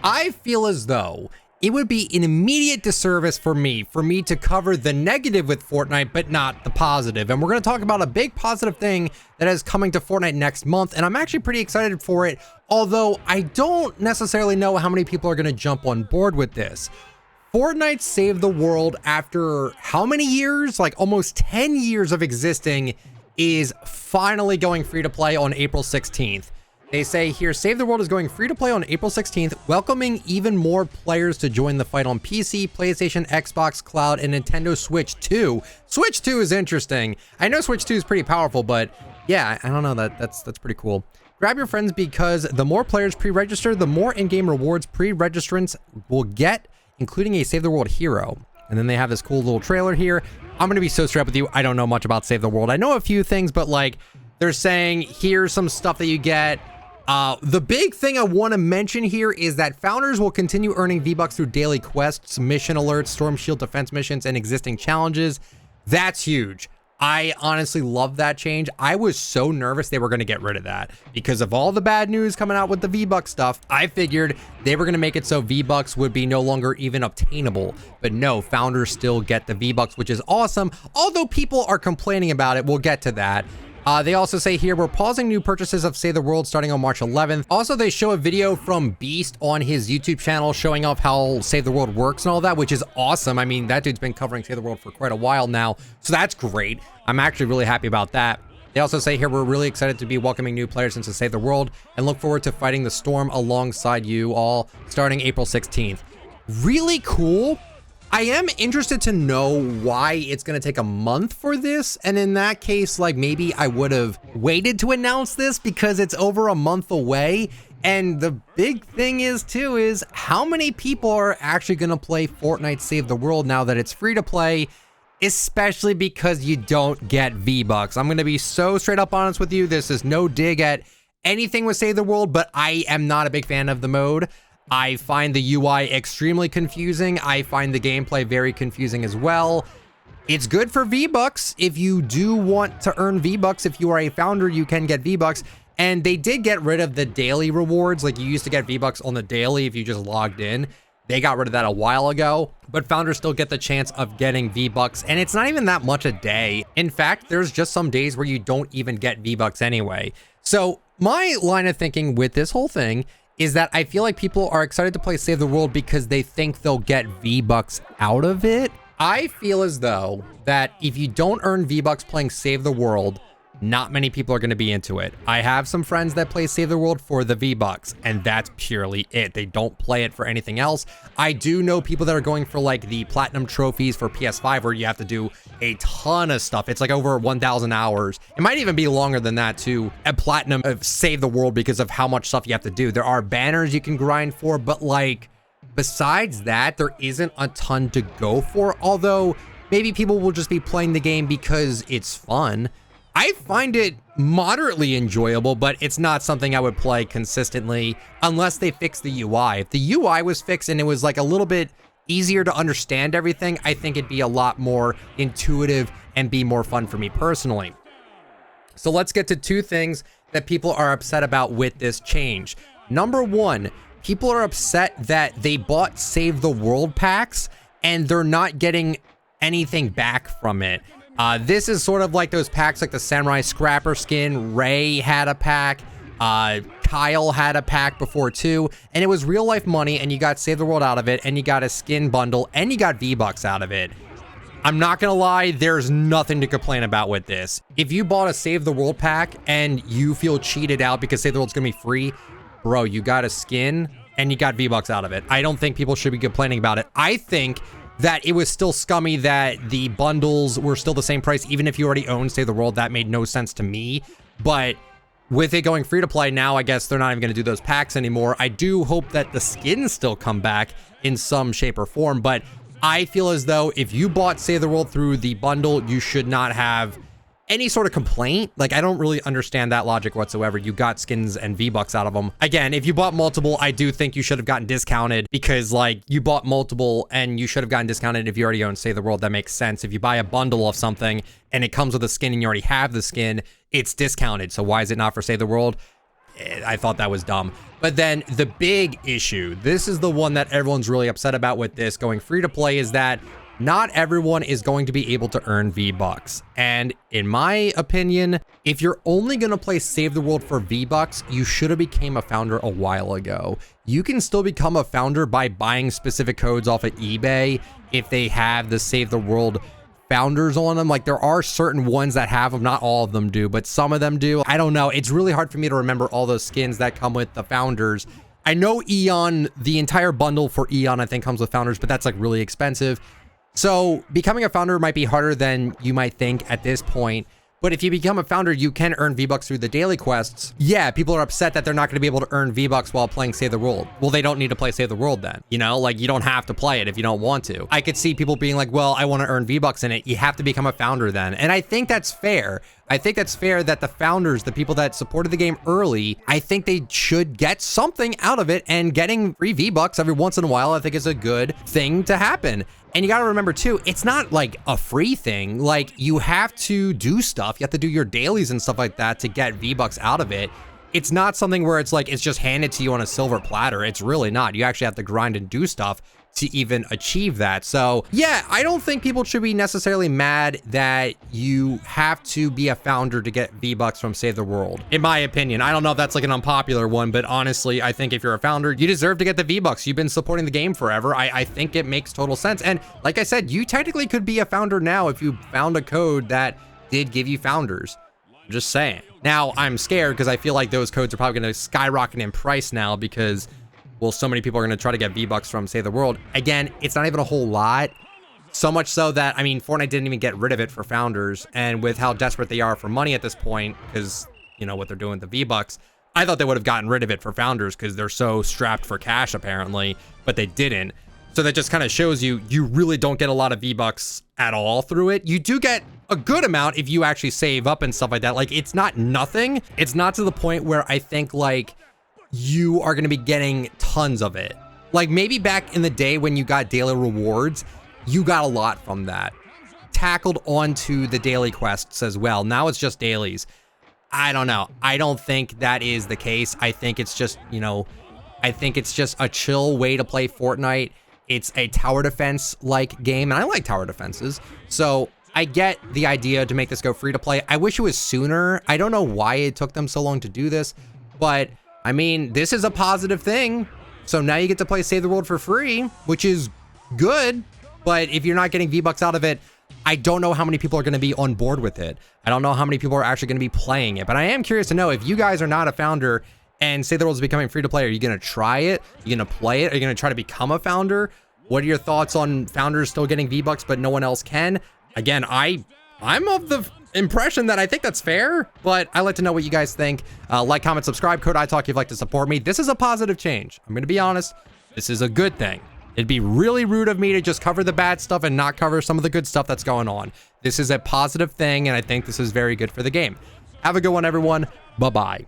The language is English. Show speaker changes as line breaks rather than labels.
I feel as though it would be an immediate disservice for me to cover the negative with Fortnite, but not the positive. And we're going to talk about a big positive thing that is coming to Fortnite next month. And I'm actually pretty excited for it, although I don't necessarily know how many people are going to jump on board with this. Fortnite saved the world after how many years? Like almost 10 years of existing is finally going free to play on April 16th. They say here, Save the World is going free to play on April 16th, welcoming even more players to join the fight on PC, PlayStation, Xbox, Cloud, and Nintendo Switch 2. Switch 2 is interesting. I know Switch 2 is pretty powerful, but yeah, I don't know, that's pretty cool. Grab your friends because the more players pre-register, the more in-game rewards pre-registrants will get, including a Save the World hero. And then they have this cool little trailer here. I'm going to be so straight up with you. I don't know much about Save the World. I know a few things, but like they're saying here's some stuff that you get. The big thing I want to mention here is that founders will continue earning V-Bucks through daily quests, mission alerts, Storm Shield defense missions, and existing challenges. That's huge. I honestly love that change. I was so nervous they were going to get rid of that because of all the bad news coming out with the V-Bucks stuff. I figured they were going to make it so V-Bucks would be no longer even obtainable. But no, founders still get the V-Bucks, which is awesome. Although people are complaining about it, we'll get to that. They also say here, we're pausing new purchases of Save the World starting on March 11th. Also, they show a video from Beast on his YouTube channel showing off how Save the World works and all that, which is awesome. I mean, that dude's been covering Save the World for quite a while now, so that's great. I'm actually really happy about that. They also say here, we're really excited to be welcoming new players into Save the World and look forward to fighting the storm alongside you all starting April 16th. Really cool. I am interested to know why it's going to take a month for this. And in that case, like maybe I would have waited to announce this because it's over a month away. And the big thing is too, is how many people are actually going to play Fortnite Save the World now that it's free to play, especially because you don't get V-Bucks. I'm going to be so straight up honest with you. This is no dig at anything with Save the World, but I am not a big fan of the mode. I find the UI extremely confusing. I find the gameplay very confusing as well. It's good for V-Bucks if you do want to earn V-Bucks. If you are a founder, you can get V-Bucks. And they did get rid of the daily rewards. Like you used to get V-Bucks on the daily if you just logged in. They got rid of that a while ago, but founders still get the chance of getting V-Bucks. And it's not even that much a day. In fact, there's just some days where you don't even get V-Bucks anyway. So my line of thinking with this whole thing is that I feel like people are excited to play Save the World because they think they'll get V-Bucks out of it. I feel as though that if you don't earn V-Bucks playing Save the World, not many people are going to be into it. I have some friends that play Save the World for the V-Bucks, and that's purely it. They don't play it for anything else. I do know people that are going for like the platinum trophies for PS5 where you have to do a ton of stuff. It's like over 1,000 hours. It might even be longer than that too. A platinum of Save the World because of how much stuff you have to do. There are banners you can grind for, but like besides that, there isn't a ton to go for. Although maybe people will just be playing the game because it's fun. I find it moderately enjoyable, but it's not something I would play consistently unless they fix the UI. If the UI was fixed and it was like a little bit easier to understand everything, I think it'd be a lot more intuitive and be more fun for me personally. So let's get to two things that people are upset about with this change. Number one, people are upset that they bought Save the World packs and they're not getting anything back from it. This is sort of like those packs like the Samurai Scrapper skin. Ray had a pack. Kyle had a pack before too. And it was real life money and you got Save the World out of it and you got a skin bundle and you got V-Bucks out of it. I'm not gonna lie, there's nothing to complain about with this. If you bought a Save the World pack and you feel cheated out because Save the World's gonna be free, bro, you got a skin and you got V-Bucks out of it. I don't think people should be complaining about it. I think that it was still scummy that the bundles were still the same price, even if you already owned Save the World. That made no sense to me. But with it going free to play now, I guess they're not even going to do those packs anymore. I do hope that the skins still come back in some shape or form. But I feel as though if you bought Save the World through the bundle, you should not have any sort of complaint. Like, I don't really understand that logic whatsoever. You got skins and V-Bucks out of them. Again, if you bought multiple, I do think you should have gotten discounted because like you bought multiple and you should have gotten discounted if you already own Save the World. That makes sense. If you buy a bundle of something and it comes with a skin and you already have the skin, it's discounted. So why is it not for Save the World? I thought that was dumb. But then the big issue, this is the one that everyone's really upset about with this going free to play, is that not everyone is going to be able to earn V-Bucks. And in my opinion, if you're only going to play Save the World for V-Bucks, you should have became a founder a while ago. You can still become a founder by buying specific codes off of eBay if they have the Save the World founders on them. Like, there are certain ones that have them, not all of them do, but some of them do. I don't know. It's really hard for me to remember all those skins that come with the founders. I know Eon, the entire bundle for Eon, I think comes with founders, but that's like really expensive. So becoming a founder might be harder than you might think at this point. But if you become a founder, you can earn V-Bucks through the daily quests. Yeah, people are upset that they're not going to be able to earn V-Bucks while playing Save the World. Well, they don't need to play Save the World then. You know, like, you don't have to play it if you don't want to. I could see people being like, well, I want to earn V-Bucks in it. You have to become a founder then. And I think that's fair. I think that's fair that the founders, the people that supported the game early, I think they should get something out of it, and getting free V-Bucks every once in a while, I think is a good thing to happen. And you got to remember too, it's not like a free thing. Like, you have to do stuff. You have to do your dailies and stuff like that to get V-Bucks out of it. It's not something where it's like, it's just handed to you on a silver platter. It's really not. You actually have to grind and do stuff to even achieve that. So yeah, I don't think people should be necessarily mad that you have to be a founder to get V-Bucks from Save the World. In my opinion, I don't know if that's like an unpopular one, but honestly, I think if you're a founder, you deserve to get the V-Bucks. You've been supporting the game forever. I think it makes total sense. And like I said, you technically could be a founder now if you found a code that did give you founders. I'm just saying. Now, I'm scared because I feel like those codes are probably going to skyrocket in price now because, well, so many people are going to try to get V-Bucks from Save the World. Again, it's not even a whole lot. So much so that, I mean, Fortnite didn't even get rid of it for founders. And with how desperate they are for money at this point, because, you know, what they're doing with the V-Bucks, I thought they would have gotten rid of it for founders because they're so strapped for cash, apparently, but they didn't. So that just kind of shows you, you really don't get a lot of V-Bucks at all through it. You do get a good amount if you actually save up and stuff like that. Like, it's not nothing. It's not to the point where I think, like, you are going to be getting tons of it. Like, maybe back in the day when you got daily rewards, you got a lot from that. Tackled onto the daily quests as well. Now it's just dailies. I don't know. I don't think that is the case. I think it's just, you know, I think it's just a chill way to play Fortnite. It's a tower defense like game, and I like tower defenses. So I get the idea to make this go free to play. I wish it was sooner. I don't know why it took them so long to do this, but I mean, this is a positive thing. So now you get to play Save the World for free, which is good. But if you're not getting V-Bucks out of it, I don't know how many people are going to be on board with it. I don't know how many people are actually going to be playing it. But I am curious to know, if you guys are not a founder and Save the World is becoming free to play, are you going to try it? Are you going to play it? Are you going to try to become a founder? What are your thoughts on founders still getting V-Bucks but no one else can? Again, I'm of the impression that I think that's fair, but I'd like to know what you guys think. Like, comment, subscribe, code iTalk if you'd like to support me. This is a positive change. I'm going to be honest. This is a good thing. It'd be really rude of me to just cover the bad stuff and not cover some of the good stuff that's going on. This is a positive thing, and I think this is very good for the game. Have a good one, everyone. Bye-bye.